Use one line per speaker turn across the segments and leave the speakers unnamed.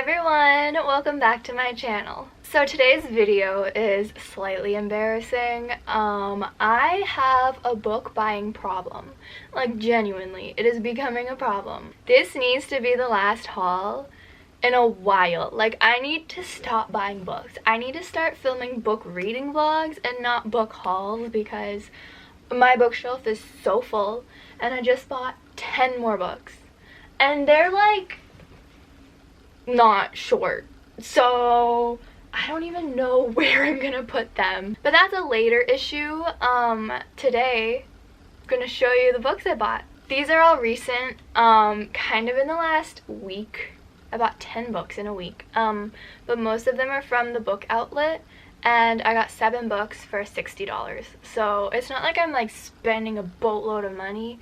everyone, welcome back to my channel. So today's video is slightly embarrassing. I have a book buying problem. Like, genuinely, it is becoming a problem. This needs to be the last haul in a while. Like, I need to stop buying books. I need to start filming book reading vlogs and not book hauls because my bookshelf is so full and I just bought 10 more books. And they're like not short, so I don't even know where I'm gonna put them, but that's a later issue. Today I'm gonna show you the books I bought. These are all recent, kind of in the last week. I bought 10 books in a week, but most of them are from the book outlet, and I got 7 books for $60, so it's not like I'm like spending a boatload of money,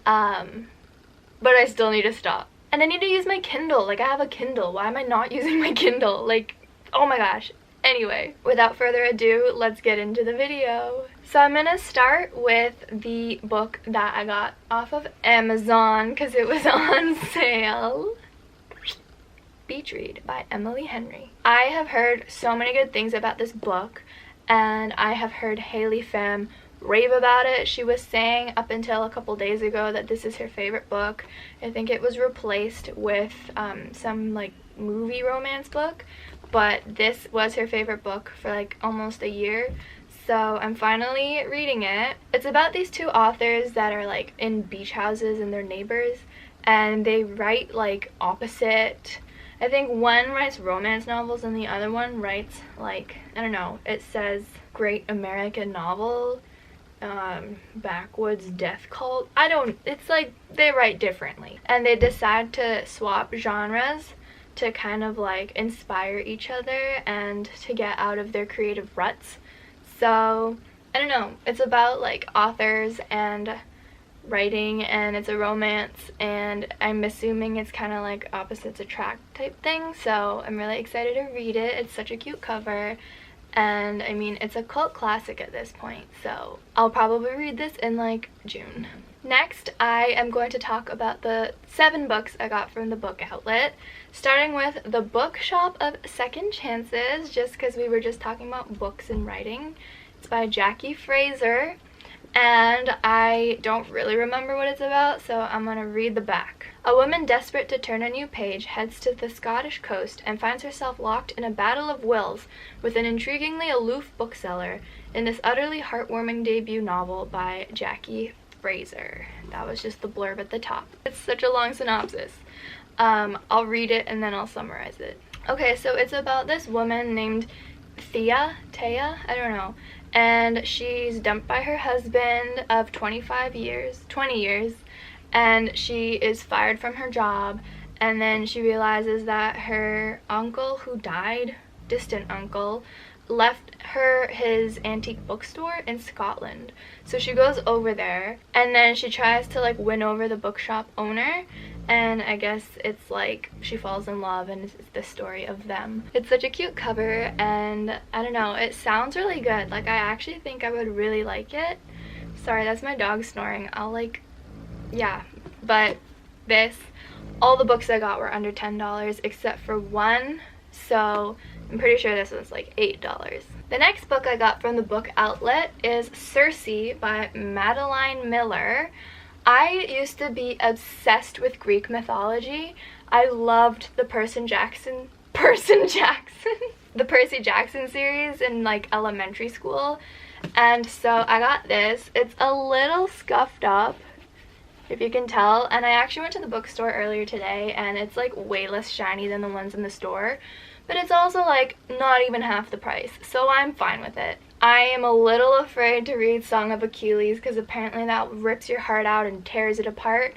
but I still need to stop. And I need to use my Kindle. Like, I have a Kindle. Why am I not using my Kindle? Like, oh my gosh. Anyway, without further ado, let's get into the video. So I'm gonna start with the book that I got off of Amazon because it was on sale. Beach Read by Emily Henry. I have heard so many good things about this book, and I have heard Haley Pham rave about it. She was saying up until a couple days ago that this is her favorite book. I think it was replaced with some like movie romance book, but this was her favorite book for like almost a year. So I'm finally reading it. It's about these two authors that are like in beach houses and they're neighbors, and they write like opposite. I think one writes romance novels and the other one writes like, I don't know, it says Great American Novel, backwoods death cult. It's like they write differently, and they decide to swap genres to kind of like inspire each other and to get out of their creative ruts. So I don't know, it's about like authors and writing, and it's a romance, and I'm assuming it's kind of like opposites attract type thing, so I'm really excited to read it. It's such a cute cover. And I mean, it's a cult classic at this point, so I'll probably read this in like June. Next, I am going to talk about the 7 books I got from the book outlet, starting with The Bookshop of Second Chances, just because we were just talking about books and writing. It's by Jackie Fraser, and I don't really remember what it's about, so I'm gonna read the back. A woman desperate to turn a new page heads to the Scottish coast and finds herself locked in a battle of wills with an intriguingly aloof bookseller in this utterly heartwarming debut novel by Jackie Fraser. That was just the blurb at the top. It's such a long synopsis. I'll read it and then I'll summarize it. Okay, so it's about this woman named Taya, I don't know, and she's dumped by her husband of 20 years, and she is fired from her job, and then she realizes that her uncle who died, distant uncle, left her his antique bookstore in Scotland. So she goes over there, and then she tries to like win over the bookshop owner, and I guess it's like she falls in love, and it's the story of them. It's such a cute cover, and I don't know, it sounds really good. Like, I actually think I would really like it. Sorry, that's my dog snoring. Yeah, but all the books I got were under $10 except for one, so I'm pretty sure this was like $8. The next book I got from the book outlet is Cersei by Madeline Miller. I used to be obsessed with Greek mythology. I loved the Percy Jackson series in like elementary school, and so I got this. It's a little scuffed up, if you can tell, and I actually went to the bookstore earlier today, and it's like way less shiny than the ones in the store, but it's also like not even half the price, so I'm fine with it. I am a little afraid to read Song of Achilles because apparently that rips your heart out and tears it apart,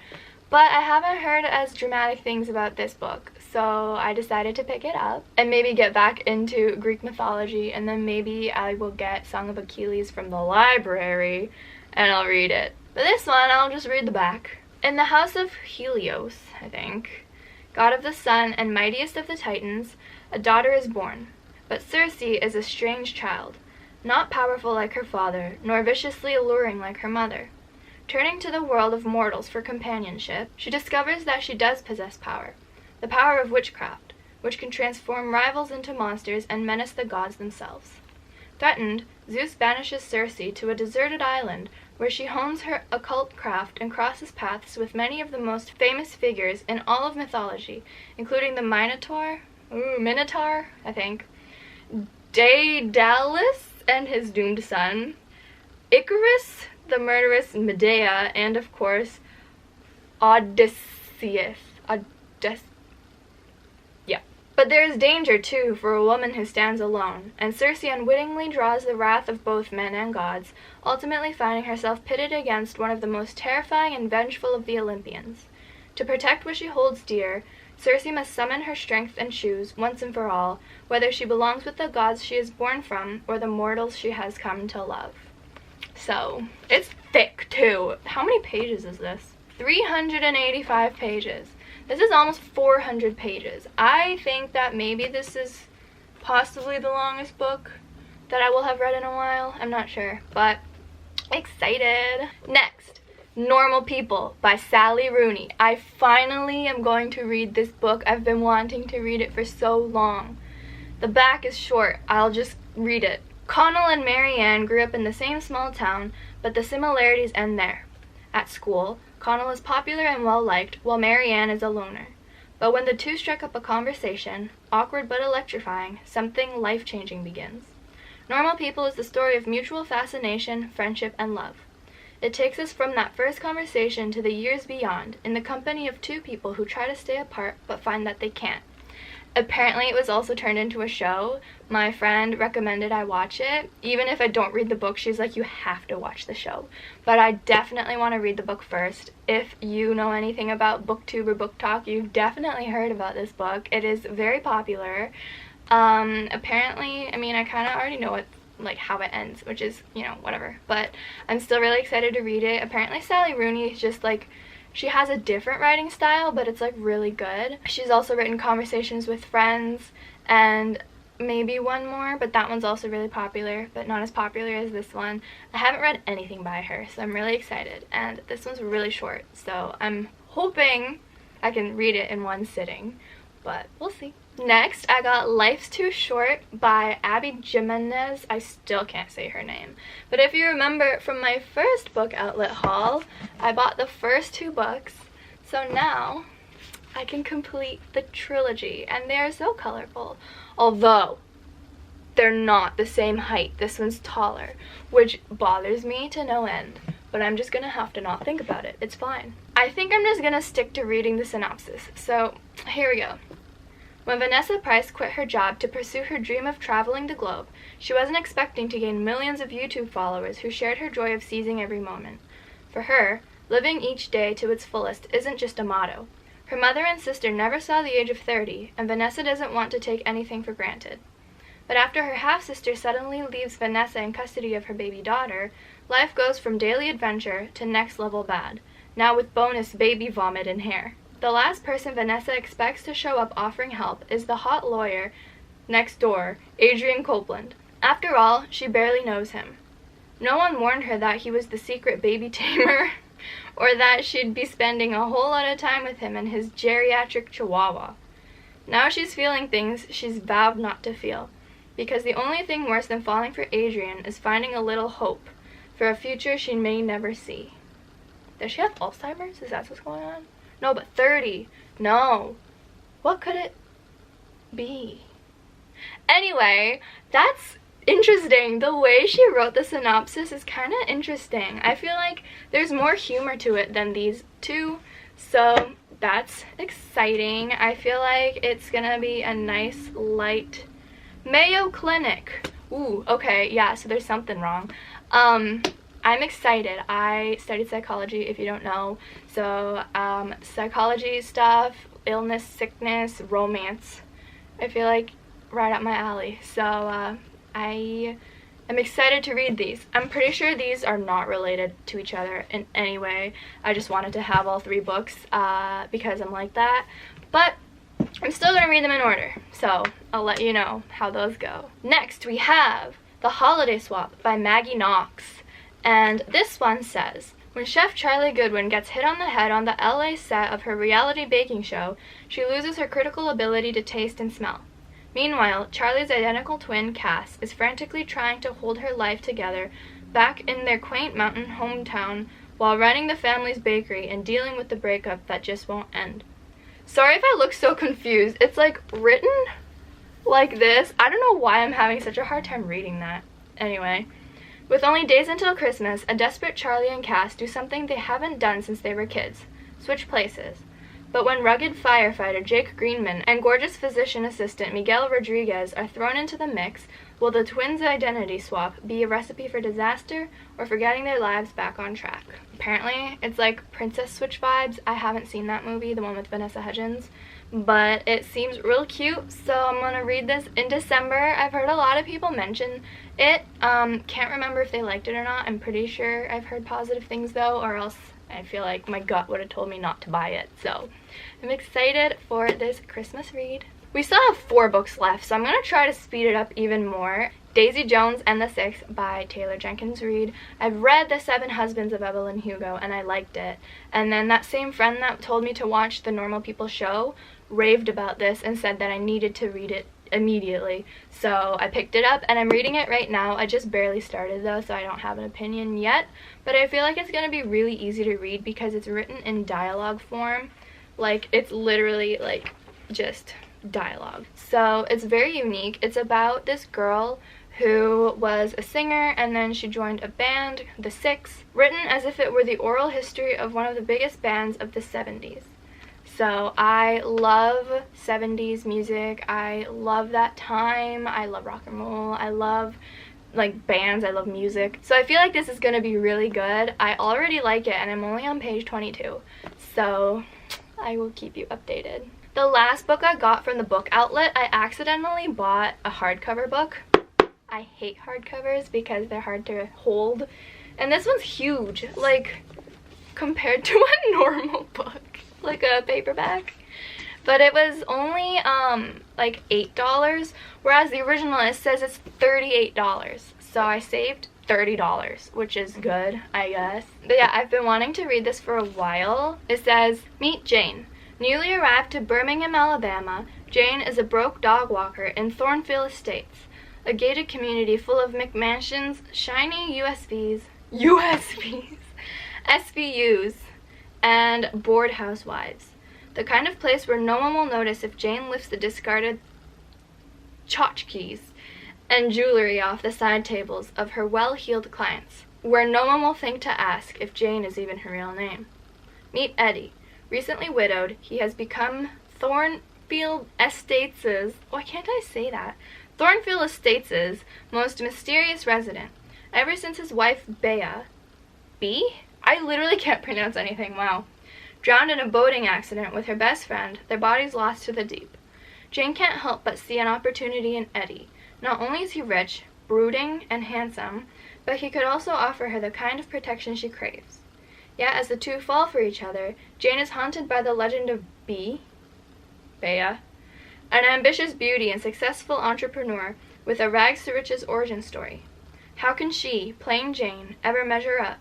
but I haven't heard as dramatic things about this book, so I decided to pick it up and maybe get back into Greek mythology, and then maybe I will get Song of Achilles from the library and I'll read it. But this one, I'll just read the back. In the house of Helios, I think, god of the sun and mightiest of the Titans, a daughter is born. But Cersei is a strange child, not powerful like her father, nor viciously alluring like her mother. Turning to the world of mortals for companionship, she discovers that she does possess power, the power of witchcraft, which can transform rivals into monsters and menace the gods themselves. Threatened, Zeus banishes Cersei to a deserted island where she hones her occult craft and crosses paths with many of the most famous figures in all of mythology, including the Minotaur, I think, Daedalus and his doomed son, Icarus, the murderous Medea, and of course, Odysseus. But there is danger, too, for a woman who stands alone, and Cersei unwittingly draws the wrath of both men and gods, ultimately finding herself pitted against one of the most terrifying and vengeful of the Olympians. To protect what she holds dear, Cersei must summon her strength and choose, once and for all, whether she belongs with the gods she is born from or the mortals she has come to love. So, it's thick, too. How many pages is this? 385 pages. This is almost 400 pages. I think that maybe this is possibly the longest book that I will have read in a while. I'm not sure, but excited. Next, Normal People by Sally Rooney. I finally am going to read this book. I've been wanting to read it for so long. The back is short. I'll just read it. Connell and Marianne grew up in the same small town, but the similarities end there. At school, Connell is popular and well-liked, while Marianne is a loner. But when the two strike up a conversation, awkward but electrifying, something life-changing begins. Normal People is the story of mutual fascination, friendship, and love. It takes us from that first conversation to the years beyond, in the company of two people who try to stay apart but find that they can't. Apparently it was also turned into a show. My friend recommended I watch it. Even if I don't read the book, she's like, you have to watch the show. But I definitely want to read the book first. If you know anything about booktube or book talk, you've definitely heard about this book. It is very popular. Apparently, I mean, I kind of already know what, like, how it ends, which is, you know, whatever. But I'm still really excited to read it. Apparently Sally Rooney is just, like, she has a different writing style, but it's, like, really good. She's also written Conversations with Friends and maybe one more, but that one's also really popular, but not as popular as this one. I haven't read anything by her, so I'm really excited. And this one's really short, so I'm hoping I can read it in one sitting, but we'll see. Next, I got Life's Too Short by Abby Jimenez. I still can't say her name. But if you remember from my first book outlet haul, I bought the first two books. So now I can complete the trilogy, and they are so colorful. Although they're not the same height. This one's taller, which bothers me to no end. But I'm just gonna have to not think about it. It's fine. I think I'm just gonna stick to reading the synopsis. So here we go. When Vanessa Price quit her job to pursue her dream of traveling the globe, she wasn't expecting to gain millions of YouTube followers who shared her joy of seizing every moment. For her, living each day to its fullest isn't just a motto. Her mother and sister never saw the age of 30, and Vanessa doesn't want to take anything for granted. But after her half-sister suddenly leaves Vanessa in custody of her baby daughter, life goes from daily adventure to next-level bad, now with bonus baby vomit and hair. The last person Vanessa expects to show up offering help is the hot lawyer next door, Adrian Copeland. After all, she barely knows him. No one warned her that he was the secret baby tamer, or that she'd be spending a whole lot of time with him and his geriatric chihuahua. Now she's feeling things she's vowed not to feel, because the only thing worse than falling for Adrian is finding a little hope for a future she may never see. Does she have Alzheimer's? Is that what's going on? No, but 30. No. What could it be? Anyway, that's interesting. The way she wrote the synopsis is kind of interesting. I feel like there's more humor to it than these two, so that's exciting. I feel like it's gonna be a nice, light Mayo Clinic. Ooh, okay, yeah, so there's something wrong. I'm excited. I studied psychology, if you don't know. So, psychology stuff, illness, sickness, romance. I feel like right up my alley. So, I am excited to read these. I'm pretty sure these are not related to each other in any way. I just wanted to have all three books, because I'm like that. But I'm still gonna read them in order. So, I'll let you know how those go. Next, we have The Holiday Swap by Maggie Knox. And this one says, When Chef Charlie Goodwin gets hit on the head on the LA set of her reality baking show, she loses her critical ability to taste and smell. Meanwhile, Charlie's identical twin, Cass, is frantically trying to hold her life together back in their quaint mountain hometown while running the family's bakery and dealing with the breakup that just won't end. Sorry if I look so confused. It's like written like this. I don't know why I'm having such a hard time reading that. Anyway, with only days until Christmas, a desperate Charlie and Cass do something they haven't done since they were kids: switch places. But when rugged firefighter Jake Greenman and gorgeous physician assistant Miguel Rodriguez are thrown into the mix, will the twins' identity swap be a recipe for disaster or for getting their lives back on track? Apparently, it's like Princess Switch vibes. I haven't seen that movie, the one with Vanessa Hudgens, but it seems real cute, so I'm gonna read this in December. I've heard a lot of people mention it. Can't remember if they liked it or not. I'm pretty sure I've heard positive things though, or else I feel like my gut would have told me not to buy it. So I'm excited for this Christmas read. We still have 4 books left, so I'm going to try to speed it up even more. Daisy Jones and the Six by Taylor Jenkins Reid. I've read The 7 Husbands of Evelyn Hugo and I liked it. And then that same friend that told me to watch the Normal People show raved about this and said that I needed to read it immediately. So I picked it up and I'm reading it right now. I just barely started though, so I don't have an opinion yet. But I feel like it's going to be really easy to read because it's written in dialogue form. Like, it's literally like just dialogue. So it's very unique. It's about this girl who was a singer and then she joined a band, the Six, written as if it were the oral history of one of the biggest bands of the 70s. So I love 70s music. I love that time. I love rock and roll. I love like bands. I love music. So I feel like this is going to be really good. I already like it and I'm only on page 22. So I will keep you updated. The last book I got from the book outlet, I accidentally bought a hardcover book. I hate hardcovers because they're hard to hold. And this one's huge, like compared to a normal book. Like a paperback, but it was only like $8, whereas the original, it says it's $38, so I saved $30, which is good, I guess. But yeah, I've been wanting to read this for a while. It says, meet Jane. Newly arrived to Birmingham, Alabama, Jane is a broke dog walker in Thornfield Estates, a gated community full of McMansions, shiny SVUs, and bored housewives. The kind of place where no one will notice if Jane lifts the discarded tchotchkes and jewelry off the side tables of her well-heeled clients. Where no one will think to ask if Jane is even her real name. Meet Eddie. Recently widowed, he has become Thornfield Estates' why can't I say that? Thornfield Estates' most mysterious resident. Ever since his wife Bea, I literally can't pronounce anything, wow, drowned in a boating accident with her best friend, their bodies lost to the deep. Jane can't help but see an opportunity in Eddie. Not only is he rich, brooding, and handsome, but he could also offer her the kind of protection she craves. Yet as the two fall for each other, Jane is haunted by the legend of Bea, an ambitious beauty and successful entrepreneur with a rags-to-riches origin story. How can she, plain Jane, ever measure up?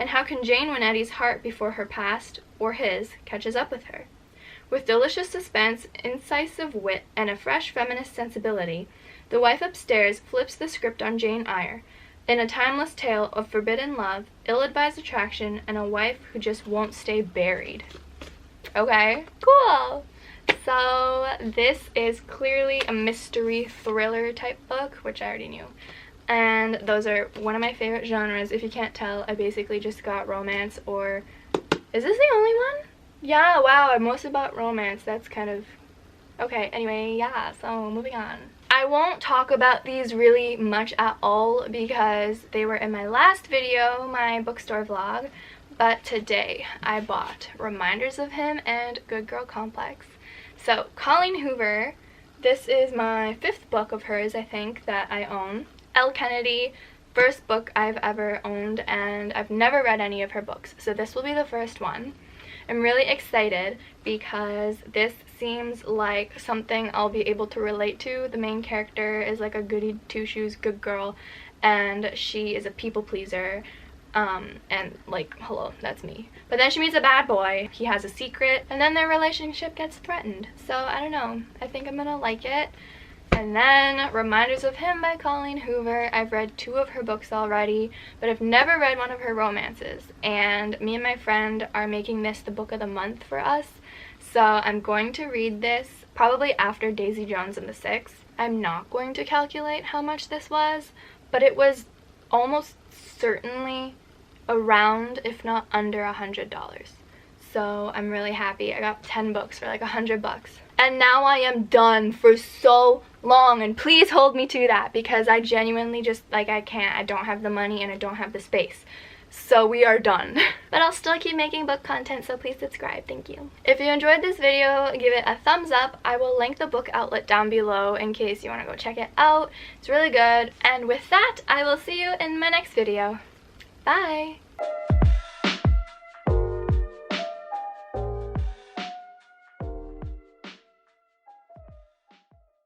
And how can Jane win Eddie's heart before her past, or his, catches up with her? With delicious suspense, incisive wit, and a fresh feminist sensibility, The Wife Upstairs flips the script on Jane Eyre, in a timeless tale of forbidden love, ill-advised attraction, and a wife who just won't stay buried. Okay, cool! So this is clearly a mystery thriller type book, which I already knew. And those are one of my favorite genres. If you can't tell, I basically just got romance, or is this the only one? Yeah, wow, I mostly bought romance. That's kind of okay. Anyway, yeah, so moving on. I won't talk about these really much at all because they were in my last video, my bookstore vlog, but today I bought Reminders of Him and Good Girl Complex. So Colleen Hoover, this is my 5th book of hers, I think, that I own. Elle Kennedy, first book I've ever owned, and I've never read any of her books, so this will be the first one. I'm really excited because this seems like something I'll be able to relate to. The main character is like a goody two-shoes good girl, and she is a people pleaser. And like, hello, that's me. But then she meets a bad boy, he has a secret, and then their relationship gets threatened. So I don't know, I think I'm gonna like it. And then Reminders of Him by Colleen Hoover. I've read 2 of her books already, but I've never read one of her romances, and me and my friend are making this the book of the month for us. So I'm going to read this probably after Daisy Jones and the Six. I'm not going to calculate how much this was, but it was almost certainly around, if not under, $100. So I'm really happy. I got 10 books for like $100. And now I am done for so long, and please hold me to that, because I genuinely just, like, I can't. I don't have the money and I don't have the space. So we are done. But I'll still keep making book content, so please subscribe. Thank you. If you enjoyed this video, give it a thumbs up. I will link the book outlet down below in case you want to go check it out. It's really good. And with that, I will see you in my next video. Bye!